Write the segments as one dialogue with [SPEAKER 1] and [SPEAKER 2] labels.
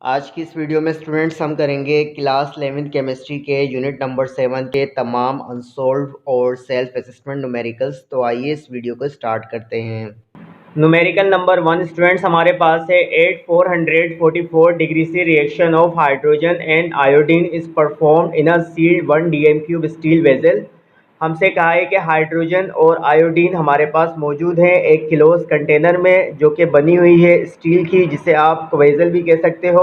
[SPEAKER 1] आज की इस वीडियो में स्टूडेंट्स हम करेंगे क्लास 11th केमिस्ट्री के यूनिट नंबर 7 के तमाम अनसॉल्व्ड और सेल्फ असेसमेंट न्यूमेरिकल्स। तो आइए इस वीडियो को स्टार्ट करते हैं।
[SPEAKER 2] न्यूमेरिकल नंबर 1 स्टूडेंट्स हमारे पास है 8444 डिग्री से reaction of hydrogen and iodine is performed in a sealed 1 DM cube steel vessel. हमसे कहा है कि हाइड्रोजन और आयोडीन हमारे पास मौजूद है एक क्लोज कंटेनर में जो कि बनी हुई है स्टील की, जिसे आप वेजल भी कह सकते हो,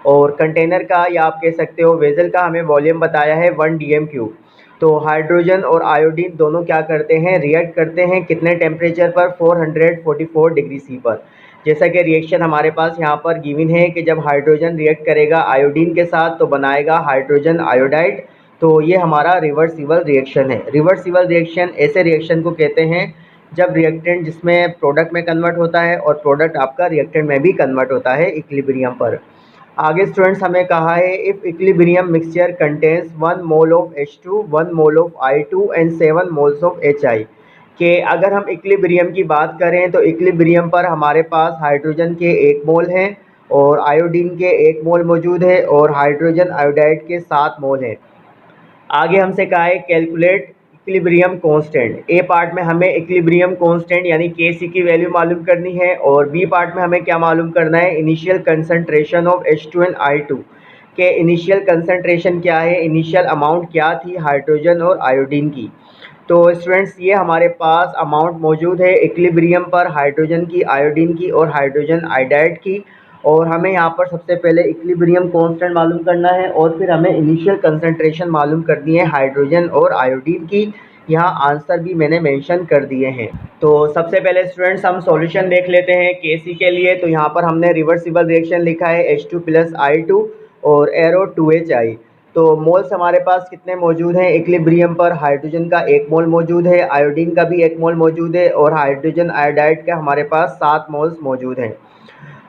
[SPEAKER 2] और कंटेनर का या आप कह सकते हो वेजल का हमें वॉल्यूम बताया है 1 डीएम क्यूब। तो हाइड्रोजन और आयोडीन दोनों क्या करते हैं, रिएक्ट करते हैं कितने टेम्परेचर पर, 444 डिग्री सी पर। जैसा कि रिएक्शन हमारे पास यहाँ पर गिवन है कि जब हाइड्रोजन रिएक्ट करेगा आयोडीन के साथ तो बनाएगा हाइड्रोजन आयोडाइड। तो ये हमारा रिवर्सिबल रिएक्शन है। रिवर्सिबल रिएक्शन ऐसे रिएक्शन को कहते हैं जब रिएक्टेंट जिसमें प्रोडक्ट में कन्वर्ट होता है और प्रोडक्ट आपका रिएक्टेंट में भी कन्वर्ट होता है इक्विलिब्रियम पर। आगे स्टूडेंट्स हमें कहा है if equilibrium mixture contains 1 mole of H2, 1 mole of I2 and 7 moles of HI, कि अगर हम इक्विलिब्रियम की बात करें तो इक्विलिब्रियम पर हमारे पास हाइड्रोजन के 1 मोल हैं और आयोडीन के 1 मोल मौजूद है और हाइड्रोजन आयोडाइड के 7 मोल हैं। आगे हमसे कहा है कैलकुलेट इक्विलिब्रियम कांस्टेंट। ए पार्ट में हमें इक्विलिब्रियम कांस्टेंट यानी Kc की वैल्यू मालूम करनी है और बी पार्ट में हमें क्या मालूम करना है, initial concentration of H2 and I2 के इनिशियल कंसंट्रेशन क्या है, इनिशियल अमाउंट क्या थी हाइड्रोजन और आयोडीन की। तो स्टूडेंट्स ये हमारे पास अमाउंट मौजूद है इक्विलिब्रियम पर हाइड्रोजन की, आयोडीन की और हाइड्रोजन आयोडाइड की। और हमें यहाँ पर सबसे पहले इक्विलिब्रियम कांस्टेंट मालूम करना है और फिर हमें इनिशियल कंसंट्रेशन मालूम करनी है हाइड्रोजन और आयोडीन की। यहाँ आंसर भी मैंने मेंशन कर दिए हैं। तो सबसे पहले स्टूडेंट्स हम सॉल्यूशन देख लेते हैं केसी के लिए। तो यहाँ पर हमने रिवर्सिबल रिएक्शन लिखा है H2 + I2 और एरो 2HI। तो मोल्स हमारे पास कितने मौजूद हैं इक्विलिब्रियम पर, हाइड्रोजन का 1 मोल मौजूद है, आयोडीन का भी 1 मोल मौजूद है और हाइड्रोजन आयोडाइड का हमारे पास 7 मोल्स मौजूद हैं।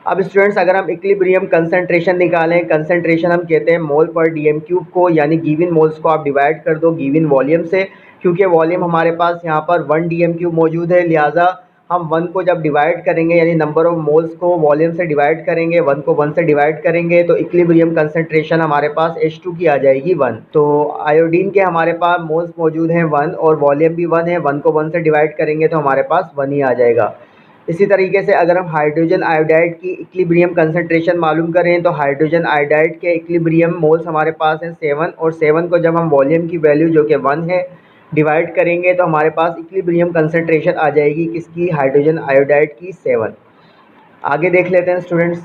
[SPEAKER 2] अब स्टूडेंट्स अगर हम इक्विलिब्रियम कंसंट्रेशन निकालें, कंसंट्रेशन हम कहते हैं मोल पर डीएम क्यूब को, यानी गिवन मोल्स को आप डिवाइड कर दो गिवन वॉल्यूम से। क्योंकि वॉल्यूम हमारे पास यहाँ पर 1 डीएम क्यूब मौजूद है, लिहाजा हम 1 को जब डिवाइड करेंगे यानी नंबर ऑफ मोल्स को वॉल्यूम से डिवाइड करेंगे, 1 को 1 से डिवाइड करेंगे तो इक्विलिब्रियम कंसंट्रेशन हमारे पास H2 की आ जाएगी 1। तो आयोडीन के हमारे पास मोल्स मौजूद हैं 1 और वॉल्यूम भी 1 है, 1 को 1 से डिवाइड करेंगे तो हमारे पास 1 ही आ जाएगा। इसी तरीके से अगर हम हाइड्रोजन आयोडाइड की इक्विलिब्रियम कंसंट्रेशन मालूम करें तो हाइड्रोजन आयोडाइड के इक्विलिब्रियम मोल्स हमारे पास हैं 7 और 7 को जब हम वॉल्यूम की वैल्यू जो कि 1 है डिवाइड करेंगे तो हमारे पास इक्विलिब्रियम कंसंट्रेशन आ जाएगी किसकी, हाइड्रोजन आयोडाइड की 7। आगे देख लेते हैं स्टूडेंट्स।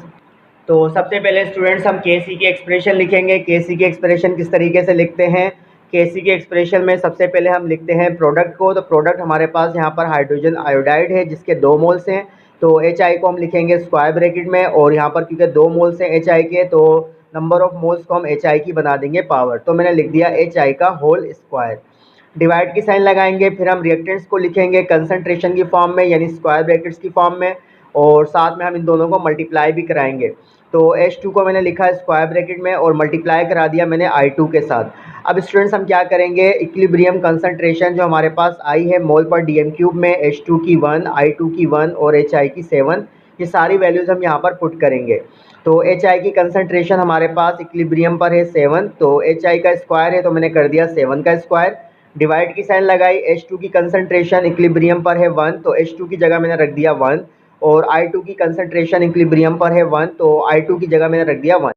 [SPEAKER 2] तो सबसे पहले स्टूडेंट्स हम Kc की एक्सप्रेशन लिखेंगे। Kc की एक्सप्रेशन किस तरीके से लिखते हैं, Kc के एक्सप्रेशन में सबसे पहले हम लिखते हैं प्रोडक्ट को। तो प्रोडक्ट हमारे पास यहाँ पर हाइड्रोजन आयोडाइड है जिसके 2 मोल्स हैं, तो HI को हम लिखेंगे स्क्वायर ब्रैकेट में और यहाँ पर क्योंकि 2 मोल्स हैं HI के तो नंबर ऑफ मोल्स को हम HI की बना देंगे पावर, तो मैंने लिख दिया HI का होल स्क्वायर। डिवाइड की साइन लगाएंगे, फिर हम रिएक्टेंट्स को लिखेंगे कंसंट्रेशन की फॉर्म में यानी स्क्वायर ब्रैकेट्स की फॉर्म में और साथ में हम इन दोनों को मल्टीप्लाई भी कराएंगे। तो H2 को मैंने लिखा है स्क्वायर ब्रैकेट में और मल्टीप्लाई करा दिया मैंने I2 के साथ। अब स्टूडेंट्स हम क्या करेंगे, इक्विलिब्रियम कंसंट्रेशन जो हमारे पास आई है मोल पर डीएम क्यूब में H2 की 1, I2 की 1 और HI की 7, ये सारी वैल्यूज़ हम यहाँ पर पुट करेंगे। तो HI की कंसंट्रेशन हमारे पास इक्विलिब्रियम पर है 7, तो HI का स्क्वायर है तो मैंने कर दिया 7 का स्क्वायर। डिवाइड की साइन लगाई, H2 की कंसंट्रेशन इक्विलिब्रियम पर है 1 तो H2 की जगह मैंने रख दिया 1 और I2 की कंसंट्रेशन इक्विलिब्रियम पर है 1 तो I2 की जगह मैंने रख दिया 1।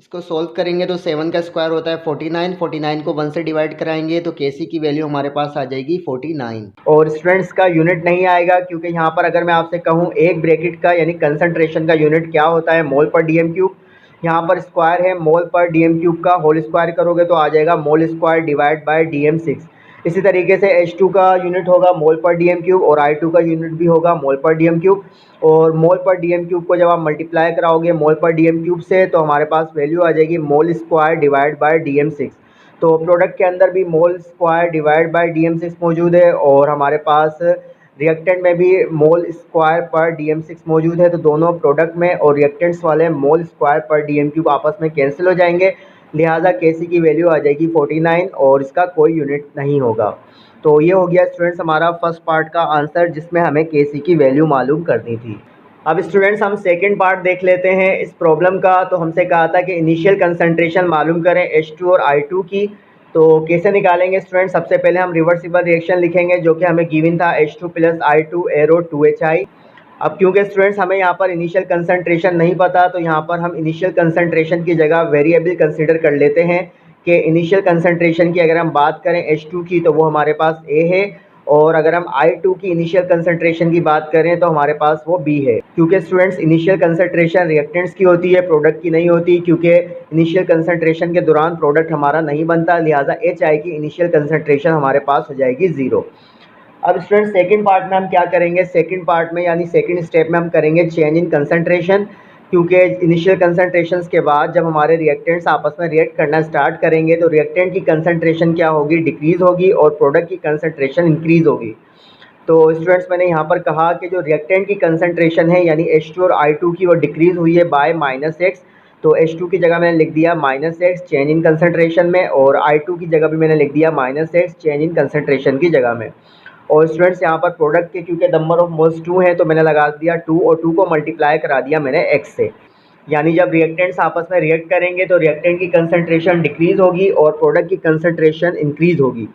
[SPEAKER 1] इसको सॉल्व करेंगे तो 7 का स्क्वायर होता है 49, 49 को 1 से डिवाइड कराएंगे तो Kc की वैल्यू हमारे पास आ जाएगी 49।
[SPEAKER 2] और स्टूडेंट्स का यूनिट नहीं आएगा क्योंकि यहाँ पर अगर मैं आपसे कहूँ एक ब्रैकेट का यानी कंसंट्रेशन का यूनिट क्या होता है, मोल पर डीएम क्यूब। यहाँ पर स्क्वायर है, मोल पर डीएम क्यूब का होल स्क्वायर करोगे तो आ जाएगा mole square divide bye DM6। इसी तरीके से H2 का यूनिट होगा मोल पर डीएम क्यूब और I2 का यूनिट भी होगा मोल पर डीएम क्यूब। और मोल पर डीएम क्यूब को जब आप मल्टीप्लाई कराओगे मोल पर डीएम क्यूब से तो हमारे पास वैल्यू आ जाएगी mole square divide bye DM6। तो प्रोडक्ट के अंदर भी mole square divide bye DM6 मौजूद है और हमारे पास रिएक्टेंट में भी मोल स्क्वायर पर DM6 मौजूद है। तो दोनों प्रोडक्ट में और रिएक्टेंट्स वाले मोल स्क्वायर पर डीएम क्यूब आपस में कैंसिल हो जाएंगे, लिहाजा Kc की वैल्यू आ जाएगी 49 और इसका कोई यूनिट नहीं होगा। तो ये हो गया स्टूडेंट्स हमारा फर्स्ट पार्ट का आंसर जिसमें हमें Kc की वैल्यू मालूम करनी थी। अब स्टूडेंट्स हम सेकंड पार्ट देख लेते हैं इस प्रॉब्लम का। तो हमसे कहा था कि इनिशियल कंसंट्रेशन मालूम करें H2 और I2 की। तो कैसे निकालेंगे स्टूडेंट? सबसे पहले हम रिवर्सिबल रिएक्शन लिखेंगे जो कि हमें गिवन था H2 + I2 एरो 2HI। अब क्योंकि स्टूडेंट्स हमें यहाँ पर इनिशियल कंसंट्रेशन नहीं पता, तो यहाँ पर हम इनिशियल कंसंट्रेशन की जगह वेरिएबल कंसिडर कर लेते हैं कि इनिशियल कंसंट्रेशन की अगर हम बात करें H2 की तो वो हमारे पास A है, और अगर हम I2 की इनिशियल कंसंट्रेशन की बात करें तो हमारे पास वो B है। क्योंकि स्टूडेंट्स इनिशियल कंसंट्रेशन रिएक्टेंट्स की होती है, प्रोडक्ट की नहीं होती, क्योंकि इनिशियल कंसंट्रेशन के दौरान प्रोडक्ट हमारा नहीं बनता, लिहाजा HI की इनिशियल कंसंट्रेशन हमारे पास हो जाएगी 0। अब स्टूडेंट सेकंड पार्ट में हम क्या करेंगे? सेकंड पार्ट में यानी सेकंड स्टेप में हम करेंगे चेंज इन कंसंट्रेशन। क्योंकि इनिशियल कंसंट्रेशंस के बाद जब हमारे रिएक्टेंट्स आपस में रिएक्ट करना स्टार्ट करेंगे तो रिएक्टेंट की कंसंट्रेशन क्या होगी? डिक्रीज़ होगी, और प्रोडक्ट की कंसंट्रेशन इंक्रीज़ होगी। तो स्टूडेंट्स मैंने यहाँ पर कहा कि जो रिएक्टेंट की कंसंट्रेशन है यानी H2 और I2 की, वो डिक्रीज़ हुई है बाय -x। तो H2 की जगह मैंने लिख दिया -x चेंज इन कंसंट्रेशन में, और I2 की जगह भी मैंने लिख दिया -x चेंज इन कंसंट्रेशन की जगह में। और स्टूडेंट्स यहाँ पर प्रोडक्ट के क्योंकि नंबर ऑफ मोल्स 2 हैं तो मैंने लगा दिया 2, और 2 को मल्टीप्लाई करा दिया मैंने x से। यानी जब रिएक्टेंट्स आपस में रिएक्ट करेंगे तो रिएक्टेंट की कंसंट्रेशन डिक्रीज़ होगी और प्रोडक्ट की कंसंट्रेशन इंक्रीज़ होगी।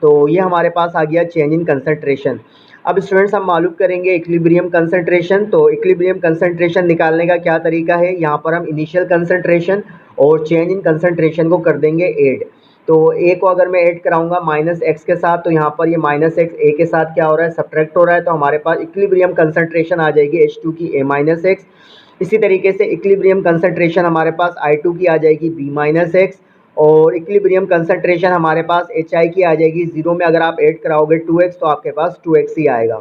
[SPEAKER 2] तो ये हमारे पास आ गया चेंज इन कंसंट्रेशन। अब स्टूडेंट्स हम मालूम करेंगे इक्विलिब्रियम कंसंट्रेशन। तो इक्विलिब्रियम कंसंट्रेशन निकालने का क्या तरीका है? यहाँ पर हम इनिशियल कंसंट्रेशन और चेंज इन कंसंट्रेशन को कर देंगे ऐड। तो a को अगर मैं ऐड कराऊंगा -x के साथ, तो यहाँ पर ये -x a के साथ क्या हो रहा है? सब्ट्रैक्ट हो रहा है। तो हमारे पास इक्विलिब्रियम कंसंट्रेशन आ जाएगी H2 की a-x। इसी तरीके से इक्विलिब्रियम कंसंट्रेशन हमारे पास I2 की आ जाएगी b-x, और इक्विलिब्रियम कंसंट्रेशन हमारे पास HI की आ जाएगी 0 में अगर आप ऐड कराओगे 2x तो आपके पास 2x ही आएगा।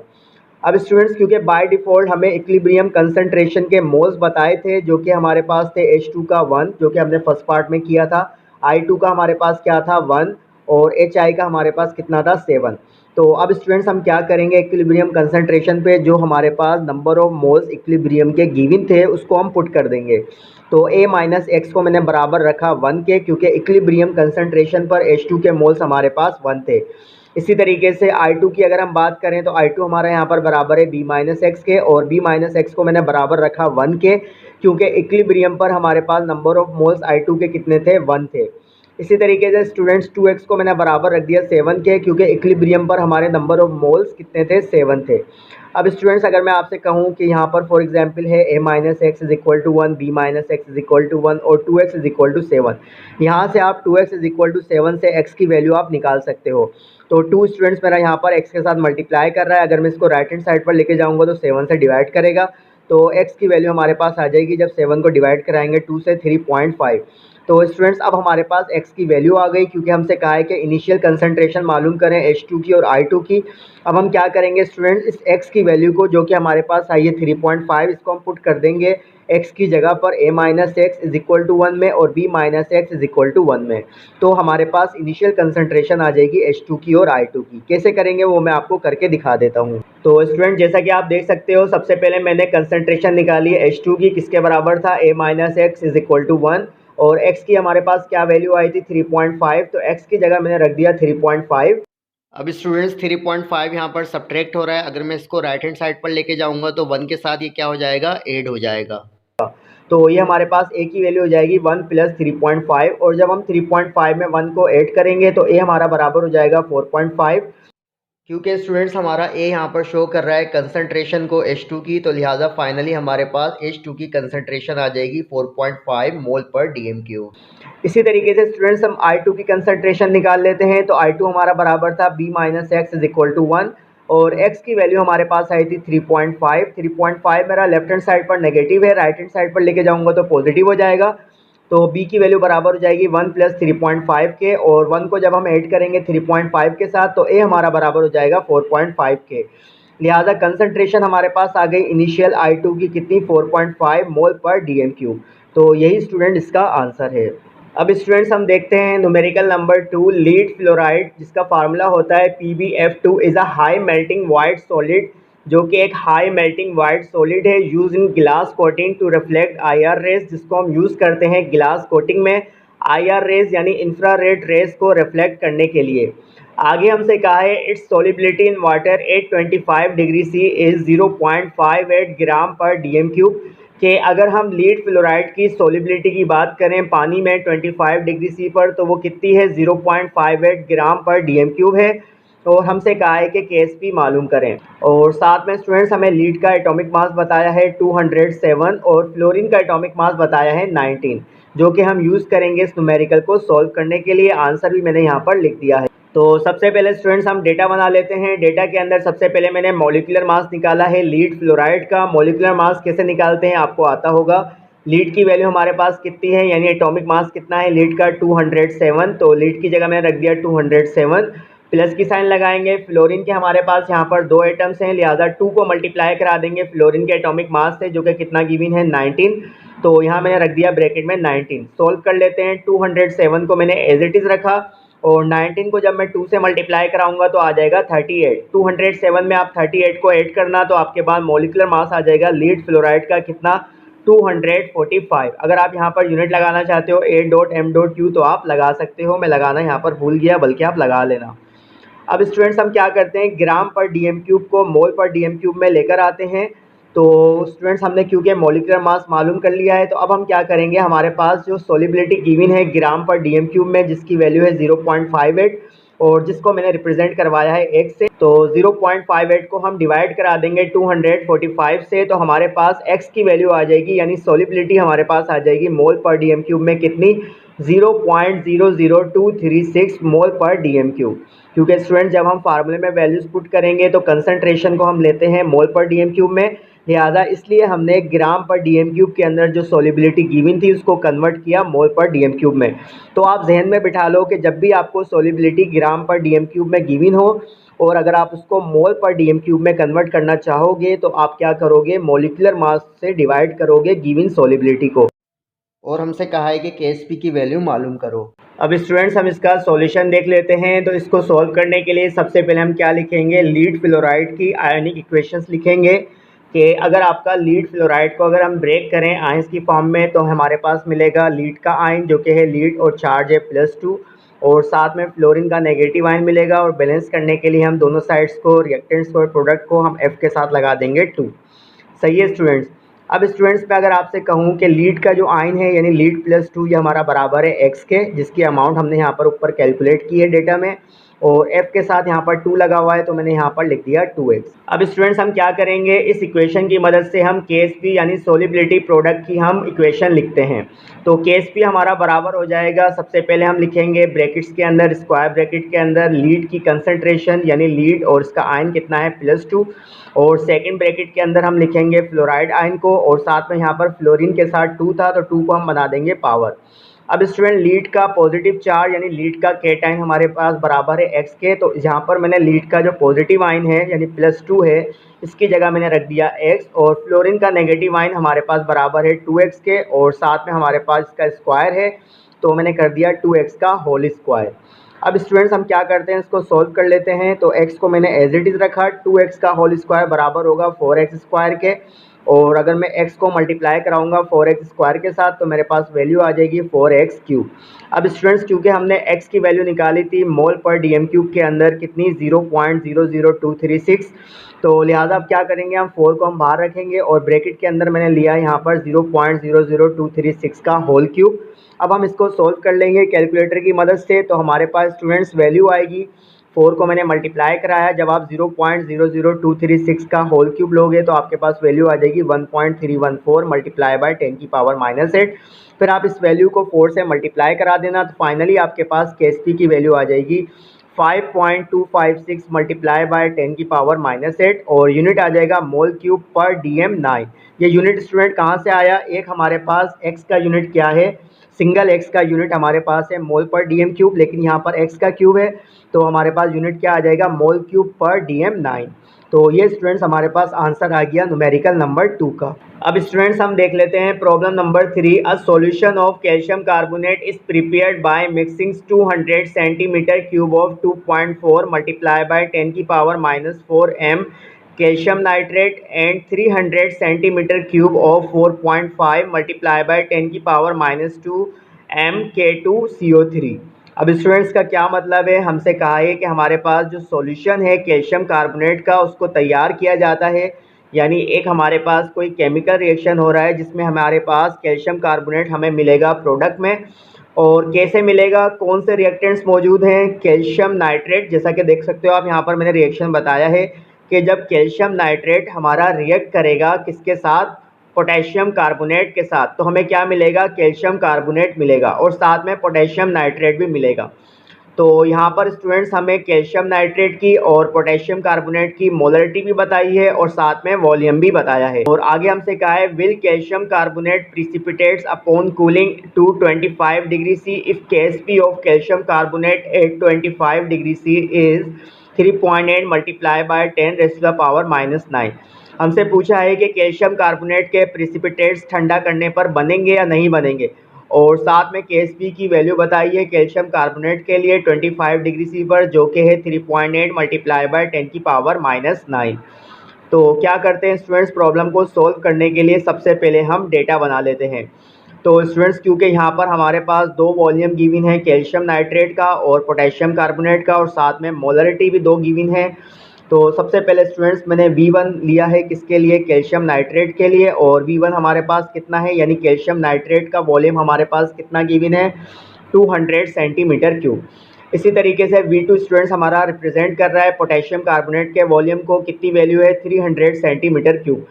[SPEAKER 2] अब स्टूडेंट्स क्योंकि बाय डिफ़ॉल्ट हमें इक्विलिब्रियम कंसंट्रेशन के मोल्स बताए थे जो कि हमारे पास थे H2 का 1 जो कि हमने फर्स्ट पार्ट में किया था, I2 का हमारे पास क्या था 1, और HI का हमारे पास कितना था 7। तो अब स्टूडेंट्स हम क्या करेंगे? इक्विलिब्रियम कंसंट्रेशन पे जो हमारे पास नंबर ऑफ मोल्स इक्विलिब्रियम के गिवन थे उसको हम पुट कर देंगे। तो a-x को मैंने बराबर रखा 1 के, क्योंकि इक्विलिब्रियम कंसंट्रेशन पर H2 के मोल्स हमारे पास 1 थे। इसी तरीके से I2 की अगर हम बात करें तो I2 हमारा यहाँ पर बराबर है b-x के, और b-x को मैंने बराबर रखा 1 के, क्योंकि इक्विलिब्रियम पर हमारे पास नंबर ऑफ मोल्स I2 के कितने थे? 1 थे। इसी तरीके से स्टूडेंट्स 2x को मैंने बराबर रख दिया 7 के, क्योंकि इक्विलिब्रियम पर हमारे नंबर ऑफ मोल्स कितने थे? 7 थे। अब स्टूडेंट्स अगर मैं आपसे कहूँ कि यहाँ पर फॉर एग्जांपल है a-x = 1, b-x = 1 और 2x = 7। यहाँ से आप 2x = 7 से x की वैल्यू आप निकाल सकते हो। तो 2 स्टूडेंट्स मेरा यहाँ पर x के साथ मल्टीप्लाई कर रहा है, अगर मैं इसको राइट हैंड साइड पर लेके जाऊँगा तो 7 से डिवाइड करेगा, तो x की वैल्यू हमारे पास आ जाएगी जब 7 को डिवाइड कराएंगे 2 से 3.5। तो स्टूडेंट्स अब हमारे पास x की वैल्यू आ गई, क्योंकि हमसे कहा है कि इनिशियल कंसंट्रेशन मालूम करें H2 की और I2 की। अब हम क्या करेंगे स्टूडेंट्स? इस x की वैल्यू को जो कि हमारे पास आई है 3.5, इसको हम पुट कर देंगे x की जगह पर a-x = 1 में और b-x = 1 में। तो हमारे पास इनिशियल कंसंट्रेशन आ जाएगी H2 की और I2 की। कैसे करेंगे वो मैं आपको करके दिखा देता हूँ। तो स्टूडेंट जैसा कि आप देख सकते हो, सबसे पहले मैंने कंसंट्रेशन निकाली है H2 की, किसके बराबर था? a-x = 1, और x की हमारे पास क्या वैल्यू आई थी? 3.5। तो x की जगह मैंने रख दिया 3.5।
[SPEAKER 1] अब स्टूडेंट्स 3.5 यहाँ पर सब्ट्रैक्ट हो रहा है, अगर मैं इसको राइट हैंड साइड पर लेके जाऊँगा तो 1 के साथ ये क्या हो जाएगा? ऐड हो जाएगा।
[SPEAKER 2] तो ये हमारे पास a की वैल्यू हो जाएगी 1 + 3.5, और जब हम 3.5 में 1 को ऐड करेंगे तो a हमारा बराबर हो जाएगा 4.5।
[SPEAKER 1] क्योंकि स्टूडेंट्स हमारा ए यहाँ पर शो कर रहा है कंसंट्रेशन को H2 की, तो लिहाजा फाइनली हमारे पास H2 की कंसंट्रेशन आ जाएगी 4.5 मोल पर DMQ।
[SPEAKER 2] इसी तरीके से स्टूडेंट्स हम I2 की कंसंट्रेशन निकाल लेते हैं। तो I2 हमारा बराबर था b-x = 1, और x की वैल्यू हमारे पास आई थी 3.5। 3.5 मेरा लेफ्ट हैंड साइड पर नेगेटिव है, राइट हैंड साइड पर लेके जाऊंगा तो पॉजिटिव हो जाएगा। तो b की वैल्यू बराबर हो जाएगी 1 + 3.5 के, और 1 को जब हम ऐड करेंगे 3.5 के साथ तो a हमारा बराबर हो जाएगा 4.5 के। लिहाजा कंसंट्रेशन हमारे पास आ गई इनिशियल I2 की कितनी? 4.5 मोल पर DMQ। तो यही स्टूडेंट इसका आंसर है। अब स्टूडेंट्स हम देखते हैं न्यूमेरिकल नंबर 2 लीड फ्लोराइड, जिसका फार्मूला होता है PbF2 is a high melting white solid, जो कि एक हाई मेल्टिंग वाइट सॉलिड है use in glass coating to reflect IR rays, जिसको हम यूज़ करते हैं ग्लास कोटिंग में IR रेज यानी इंफ्रारेड रेज को रिफ्लेक्ट करने के लिए। आगे हमसे कहा है its solubility in water at 25 degree C is 0.58 gram पर डीएम क्यूब कि अगर हम लीड फ्लोराइड की सोलिबिलिटी की बात करें पानी में 25 डिग्री सी पर तो वो कितनी है 0.58 ग्राम पर डीएम क्यूब है। और हमसे कहा है कि KSP मालूम करें। और साथ में स्टूडेंट्स हमें लीड का एटॉमिक मास बताया है 207 और फ्लोरीन का एटॉमिक मास बताया है 19, जो कि हम यूज़ करेंगे इस न्यूमेरिकल को सॉल्व करने के लिए। आंसर भी मैंने यहाँ पर लिख दिया है। तो सबसे पहले स्टूडेंट्स हम डेटा बना लेते हैं। डेटा के अंदर सबसे पहले मैंने मॉलिक्यूलर मास निकाला है लीड फ्लोराइड का। मॉलिक्यूलर मास कैसे निकालते हैं आपको आता होगा। लीड की वैल्यू हमारे पास कितनी है यानी एटॉमिक मास कितना है लीड का 207, तो लीड की जगह मैंने रख दिया 207। प्लस की साइन लगाएंगे। फ्लोरीन के हमारे पास यहाँ पर 2 एटम्स हैं, लिहाजा 2 को मल्टीप्लाई करा देंगे फ्लोरीन के एटॉमिक मास से, जो कि कितना गिवन है 19। तो यहाँ मैंने रख दिया ब्रैकेट में 19। सोल्व कर लेते हैं। 207 को मैंने एज इट इज़ रखा और 19 को जब मैं 2 से मल्टीप्लाई कराऊंगा तो आ जाएगा 38। 207 में आप 38 को ऐड करना तो आपके पास मॉलिक्यूलर मास आ जाएगा लीड फ्लोराइड का कितना 245। अगर आप यहाँ पर यूनिट लगाना चाहते हो A.M.Q तो आप लगा सकते हो, मैं लगाना यहाँ पर भूल गया, बल्कि आप लगा लेना। अब स्टूडेंट्स हम क्या करते हैं ग्राम पर डीएम क्यूब को मोल पर डीएम क्यूब में लेकर आते हैं। तो स्टूडेंट्स हमने क्योंकि मॉलिक्यूलर मास मालूम कर लिया है तो अब हम क्या करेंगे, हमारे पास जो सोलिबिलिटी गिवन है ग्राम पर डीएम क्यूब में जिसकी वैल्यू है 0.58 और जिसको मैंने रिप्रेजेंट करवाया है x से, तो 0.58 को हम डिवाइड करा देंगे 245 से, तो हमारे पास x की वैल्यू आ जाएगी यानी सोलिबिलिटी हमारे पास आ जाएगी मोल पर डीएम क्यूब में कितनी 0.00236 मोल पर डीएम क्यूब। क्योंकि स्टूडेंट जब हम फार्मूले में वैल्यूज पुट करेंगे तो कंसंट्रेशन को हम लेते हैं मोल पर डीएम क्यूब में, लिहाजा इसलिए हमने ग्राम पर डीएम क्यूब के अंदर जो सोलिबिलिटी गिवन थी उसको कन्वर्ट किया मोल पर डीएम क्यूब में। तो आप जहन में बिठा लो कि जब भी आपको सोलिबिलिटी ग्राम पर डीएम क्यूब में गिवन हो और अगर आप उसको मोल पर डीएम क्यूब में कन्वर्ट करना चाहोगे तो आप क्या करोगे, मॉलिक्यूलर मास से डिवाइड करोगे गिवन सोलिबिलिटी को।
[SPEAKER 1] और हमसे कहा है कि KSP की वैल्यू मालूम करो।
[SPEAKER 2] अब स्टूडेंट्स हम इसका सॉल्यूशन देख लेते हैं। तो इसको सॉल्व करने के लिए सबसे पहले हम क्या लिखेंगे, लीड फ्लोराइड की आयनिक इक्वेशंस लिखेंगे कि अगर आपका लीड फ्लोराइड को अगर हम ब्रेक करें आयंस की फॉर्म में तो हमारे पास मिलेगा लीड का आयन जो कि है लीड और चार्ज है +2 और साथ में फ्लोरीन का नेगेटिव आयन मिलेगा और बैलेंस करने के लिए हम दोनों साइड्स को रिएक्टेंट्स को प्रोडक्ट को हम F के साथ लगा देंगे 2। सही है स्टूडेंट्स। अब स्टूडेंट्स मैं अगर आपसे कहूँ कि लीड का जो आयन है यानी लीड +2 ये हमारा बराबर है x के, जिसकी अमाउंट हमने यहाँ पर ऊपर कैलकुलेट की है डेटा में, और f के साथ यहाँ पर 2 लगा हुआ है तो मैंने यहाँ पर लिख दिया 2x। अब स्टूडेंट्स हम क्या करेंगे, इस इक्वेशन की मदद से हम KSP यानी सोलिबिलिटी प्रोडक्ट की हम इक्वेशन लिखते हैं। तो KSP हमारा बराबर हो जाएगा, सबसे पहले हम लिखेंगे ब्रैकेट्स के अंदर स्क्वायर ब्रैकेट के अंदर लीड की कंसंट्रेशन यानी लीड और इसका आयन कितना है +2 और सेकंड ब्रैकेट के अंदर हम लिखेंगे फ्लोराइड आयन को और साथ में यहाँ पर फ्लोरीन के साथ 2 था तो 2 को हम बना देंगे पावर। अब स्टूडेंट लीड का पॉजिटिव चार्ज यानी लीड का केटाइन हमारे पास बराबर है x के, तो यहाँ पर मैंने लीड का जो पॉजिटिव आयन है यानी +2 है इसकी जगह मैंने रख दिया x और फ्लोरीन का नेगेटिव आयन हमारे पास बराबर है 2x के और साथ में हमारे पास इसका स्क्वायर है तो मैंने कर दिया 2x का होल स्क्वायर। अब स्टूडेंट्स हम क्या करते हैं इसको सॉल्व कर लेते हैं। तो x को मैंने एज इट इज़ रखा, 2x का होल स्क्वायर बराबर होगा 4x स्क्वायर के और अगर मैं x को मल्टीप्लाई कराऊंगा 4x स्क्वायर के साथ तो मेरे पास वैल्यू आ जाएगी 4x क्यूब। अब स्टूडेंट्स क्योंकि हमने x की वैल्यू निकाली थी मोल पर डीएम क्यूब के अंदर कितनी 0.00236, तो लिहाजा अब क्या करेंगे हम 4 को हम बाहर रखेंगे और ब्रैकेट के अंदर मैंने लिया यहाँ पर 0.00236 का होल क्यूब। अब हम इसको सोल्व कर लेंगे कैलकुलेटर की मदद से, तो हमारे पास स्टूडेंट्स वैल्यू आएगी 4 को मैंने मल्टीप्लाई कराया, जब आप 0.00236 का होल क्यूब लोगे तो आपके पास वैल्यू आ जाएगी 1.314 मल्टीप्लाई बाय 10 की पावर -8। फिर आप इस वैल्यू को 4 से मल्टीप्लाई करा देना तो फाइनली आपके पास KSP की वैल्यू आ जाएगी 5.256 मल्टीप्लाई बाय 10 की पावर -8 और यूनिट आ जाएगा मोल क्यूब पर DM9। ये यूनिट स्टूडेंट कहाँ से आया, एक हमारे पास x का यूनिट क्या है, सिंगल x का यूनिट हमारे पास है मोल पर डीएम क्यूब, लेकिन यहाँ पर x का क्यूब है तो हमारे पास यूनिट क्या आ जाएगा मोल क्यूब पर DM9। तो ये स्टूडेंट्स हमारे पास आंसर आ गया न्यूमेरिकल नंबर 2 का। अब स्टूडेंट्स हम देख लेते हैं problem number 3। A solution of calcium carbonate is prepared by mixing 200 centimetre cube of 2.4 multiply by 10 की power -4 m calcium nitrate and 300 centimetre cube of 4.5 multiply by 10 की पावर -2 MK2CO3। अब students का क्या मतलब है, हमसे कहा है कि हमारे पास जो सॉल्यूशन है कैल्शियम कार्बोनेट का उसको तैयार किया जाता है, यानी एक हमारे पास कोई केमिकल रिएक्शन हो रहा है जिसमें हमारे पास कैल्शियम कार्बोनेट हमें मिलेगा प्रोडक्ट में। और कैसे मिलेगा, कौन से रिएक्टेंट्स मौजूद हैं, कैल्शियम नाइट्रेट, जैसा कि देख सकते हो आप यहाँ पर मैंने रिएक्शन बताया है कि जब कैल्शियम नाइट्रेट हमारा रिएक्ट करेगा किसके साथ, पोटेशियम कार्बोनेट के साथ, तो हमें क्या मिलेगा, कैल्शियम कार्बोनेट मिलेगा और साथ में पोटेशियम नाइट्रेट भी मिलेगा। तो यहाँ पर स्टूडेंट्स हमें कैल्शियम नाइट्रेट की और पोटेशियम कार्बोनेट की मोलरिटी भी बताई है और साथ में वॉल्यूम भी बताया है। और आगे हमसे कहा है will calcium carbonate precipitates upon cooling to 25 degree C if KSP of calcium carbonate at 25 degree C is 3.8 multiply by 10 raise to the power -9। हमसे पूछा है कि कैल्शियम कार्बोनेट के प्रिसिपिटेट्स ठंडा करने पर बनेंगे या नहीं बनेंगे, और साथ में KSP की वैल्यू बताई है कैल्शियम कार्बोनेट के लिए 25 डिग्री सी पर, जो कि है 3.8 मल्टीप्लाई बाय 10 की पावर -9। तो क्या करते हैं स्टूडेंट्स, प्रॉब्लम को सॉल्व करने के लिए सबसे पहले हम डेटा बना लेते हैं। तो स्टूडेंट्स क्योंकि यहाँ पर हमारे पास दो वॉल्यूम गिवन है कैल्शियम नाइट्रेट का और पोटेशियम कार्बोनेट का, और साथ में मोलरिटी भी दो गिवन है। तो सबसे पहले स्टूडेंट्स मैंने V1 लिया है किसके लिए, कैल्शियम नाइट्रेट के लिए, और V1 हमारे पास कितना है, यानी कैल्शियम नाइट्रेट का वॉल्यूम हमारे पास कितना गिवन है, 200 सेंटीमीटर क्यूब। इसी तरीके से V2 स्टूडेंट्स हमारा रिप्रेजेंट कर रहा है पोटेशियम कार्बोनेट के वॉल्यूम को, कितनी वैल्यू है, 300 सेंटीमीटर क्यूब।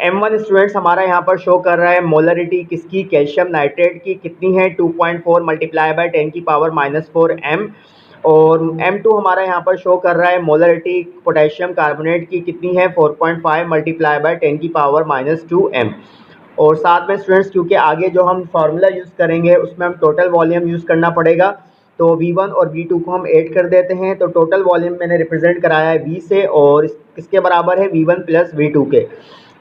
[SPEAKER 2] M1 स्टूडेंट्स हमारा यहाँ पर शो कर रहा है मोलरिटी किसकी, कैल्शियम नाइट्रेट की, कितनी है, 2.4 मल्टीप्लाई बाय 10 की पावर -4 M। और M2 हमारा यहाँ पर शो कर रहा है मोलरिटी पोटेशियम कार्बोनेट की, कितनी है, 4.5 मल्टीप्लाई बाय 10 की पावर -2 M। और साथ में स्टूडेंट्स क्योंकि आगे जो हम फार्मूला यूज़ करेंगे उसमें हम टोटल वॉल्यूम यूज़ करना पड़ेगा, तो V1 और V2 को हम ऐड कर देते हैं। तो टोटल वॉल्यूम मैंने रिप्रेजेंट कराया है V से, और किसके बराबर है, V1 प्लस V2 के।